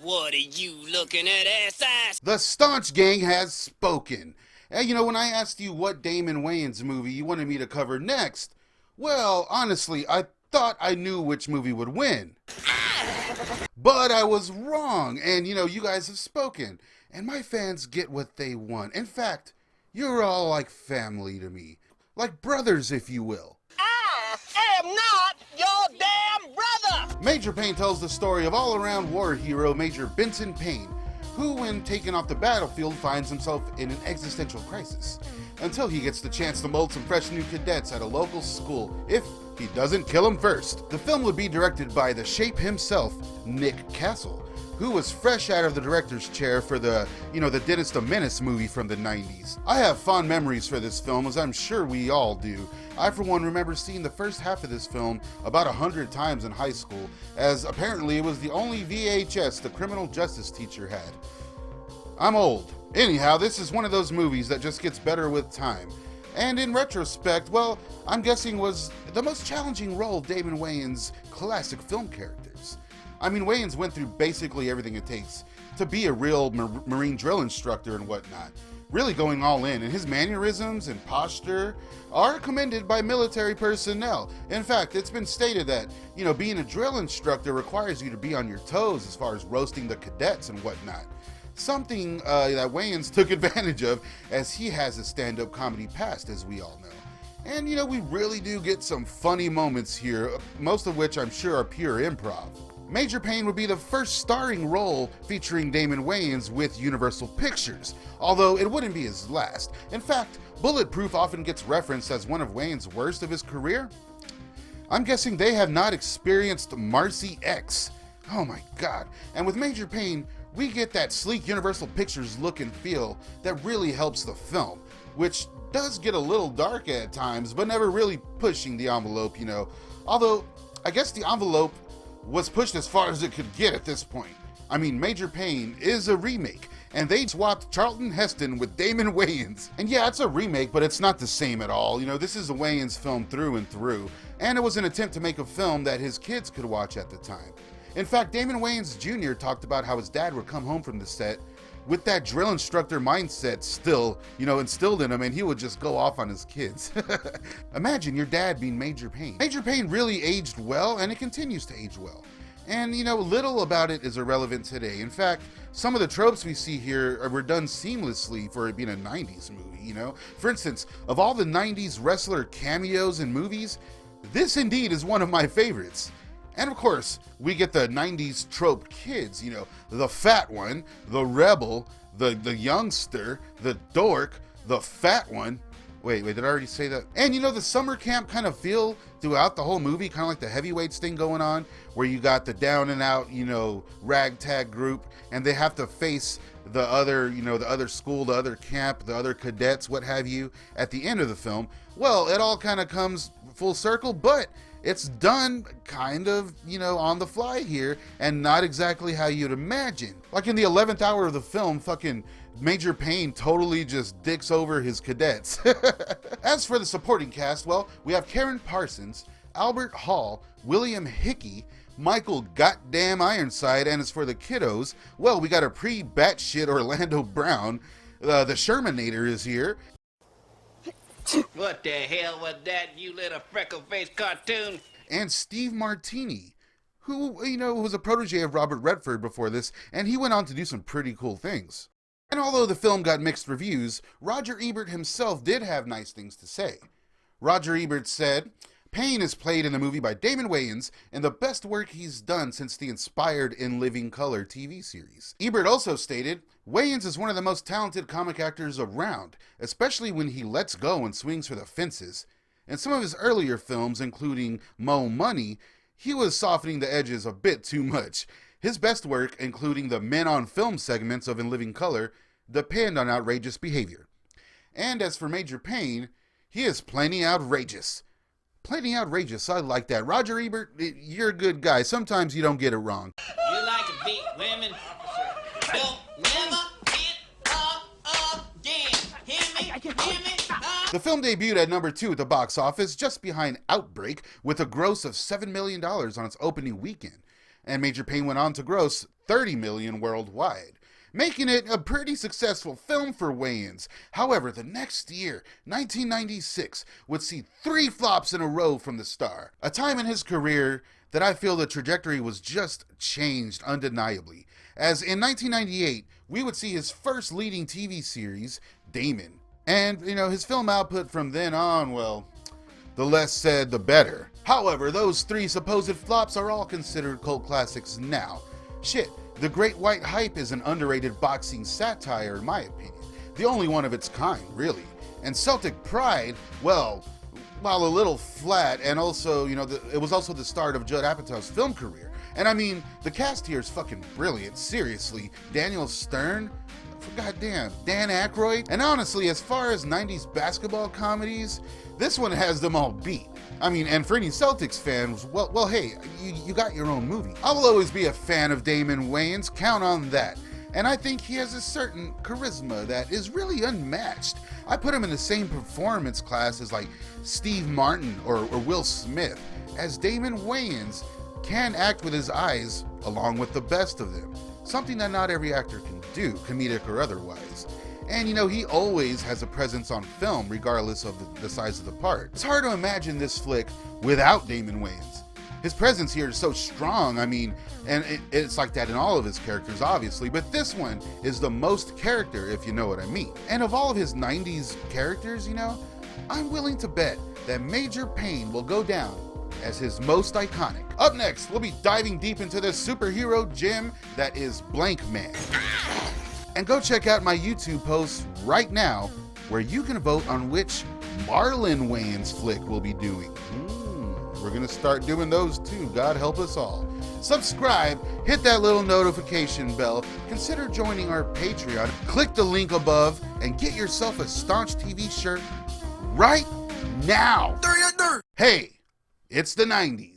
What are you looking at, ass? The Staunch gang has spoken. And when I asked you what Damon Wayans movie you wanted me to cover next, well, honestly, I thought I knew which movie would win. But I was wrong, and you guys have spoken, and my fans get what they want. In fact, you're all like family to me. Like brothers, if you will. I am not your damn brother! Major Payne tells the story of all-around war hero Major Payne, who, when taken off the battlefield, finds himself in an existential crisis, until he gets the chance to mold some fresh new cadets at a local school, if he doesn't kill them first. The film would be directed by the Shape himself, Nick Castle, who was fresh out of the director's chair for the Dennis Menace movie from the 90s. I have fond memories for this film, as I'm sure we all do. I, for one, remember seeing the first half of this film about 100 times in high school, as apparently it was the only VHS the criminal justice teacher had. I'm old. Anyhow, this is one of those movies that just gets better with time. And in retrospect, well, I'm guessing was the most challenging role Damon Wayans' classic film characters. I mean, Wayans went through basically everything it takes to be a real Marine drill instructor and whatnot, really going all in, and his mannerisms and posture are commended by military personnel. In fact, it's been stated that, being a drill instructor requires you to be on your toes as far as roasting the cadets and whatnot. Something that Wayans took advantage of, as he has a stand-up comedy past, as we all know. And we really do get some funny moments here, most of which I'm sure are pure improv. Major Payne would be the first starring role featuring Damon Wayans with Universal Pictures, although it wouldn't be his last. In fact, Bulletproof often gets referenced as one of Wayans' worst of his career. I'm guessing they have not experienced Marcy X. Oh my god. And with Major Payne, we get that sleek Universal Pictures look and feel that really helps the film, which does get a little dark at times, but never really pushing the envelope, Although, I guess the envelope was pushed as far as it could get at this point. I mean, Major Payne is a remake, and they swapped Charlton Heston with Damon Wayans. And yeah, it's a remake, but it's not the same at all. This is a Wayans film through and through, and it was an attempt to make a film that his kids could watch at the time. In fact, Damon Wayans Jr. talked about how his dad would come home from the set with that drill instructor mindset still, instilled in him, and he would just go off on his kids. Imagine your dad being Major Payne. Major Payne really aged well, and it continues to age well. And, little about it is irrelevant today. In fact, some of the tropes we see here were done seamlessly for it being a 90s movie, For instance, of all the 90s wrestler cameos in movies, this indeed is one of my favorites. And of course, we get the 90s trope kids, the fat one, the rebel, the youngster, the dork, the fat one. Wait, did I already say that? And the summer camp kind of feel throughout the whole movie, kind of like the heavyweights thing going on, where you got the down and out, ragtag group, and they have to face the other, the other school, the other camp, the other cadets, what have you, at the end of the film. Well, it all kind of comes full circle, but it's done kind of, on the fly here, and not exactly how you'd imagine. Like in the 11th hour of the film, fucking Major Payne totally just dicks over his cadets. As for the supporting cast, well, we have Karen Parsons, Albert Hall, William Hickey, Michael Goddamn Ironside, and as for the kiddos, well, we got a pre-batshit Orlando Brown. The Shermanator is here. What the hell was that, you little freckle-faced cartoon? And Steve Martini, who, was a protege of Robert Redford before this, and he went on to do some pretty cool things. And although the film got mixed reviews, Roger Ebert himself did have nice things to say. Roger Ebert said, "Payne is played in the movie by Damon Wayans, and the best work he's done since the inspired In Living Color TV series." Ebert also stated, "Wayans is one of the most talented comic actors around, especially when he lets go and swings for the fences. In some of his earlier films, including Mo Money, he was softening the edges a bit too much. His best work, including the Men on Film segments of In Living Color, depend on outrageous behavior. And as for Major Payne, he is plenty outrageous." Plenty outrageous, I like that. Roger Ebert, you're a good guy. Sometimes you don't get it wrong. You like to beat women? Don't never hit again. Hear me? The film debuted at number 2 at the box office, just behind Outbreak, with a gross of $7 million on its opening weekend. and Major Payne went on to gross $30 million worldwide, making it a pretty successful film for Wayans. However, the next year, 1996, would see 3 flops in a row from the star, a time in his career that I feel the trajectory was just changed undeniably, as in 1998, we would see his first leading TV series, Damon. And, his film output from then on, well, the less said, the better. However, those 3 supposed flops are all considered cult classics now. Shit, The Great White Hype is an underrated boxing satire, in my opinion. The only one of its kind, really. And Celtic Pride, well, while a little flat, and also, it was also the start of Judd Apatow's film career. And I mean, the cast here is fucking brilliant, seriously. Daniel Stern, goddamn, Dan Aykroyd. And honestly, as far as 90s basketball comedies, this one has them all beat. I mean, and for any Celtics fans, well, hey, you got your own movie. I will always be a fan of Damon Wayans, count on that. And I think he has a certain charisma that is really unmatched. I put him in the same performance class as like Steve Martin or Will Smith, as Damon Wayans can act with his eyes along with the best of them. Something that not every actor can do, comedic or otherwise. And he always has a presence on film regardless of the size of the part. It's hard to imagine this flick without Damon Wayans. His presence here is so strong, I mean, and it's like that in all of his characters, obviously, but this one is the most character, if you know what I mean. And of all of his 90s characters, I'm willing to bet that Major Payne will go down as his most iconic. Up next, we'll be diving deep into the superhero gem that is Blank Man. And go check out my YouTube post right now, where you can vote on which Marlon Wayans flick we'll be doing. We're gonna start doing those too, God help us all. Subscribe, hit that little notification bell, consider joining our Patreon, click the link above, and get yourself a Staunch TV shirt right now. Hey, it's the 90s.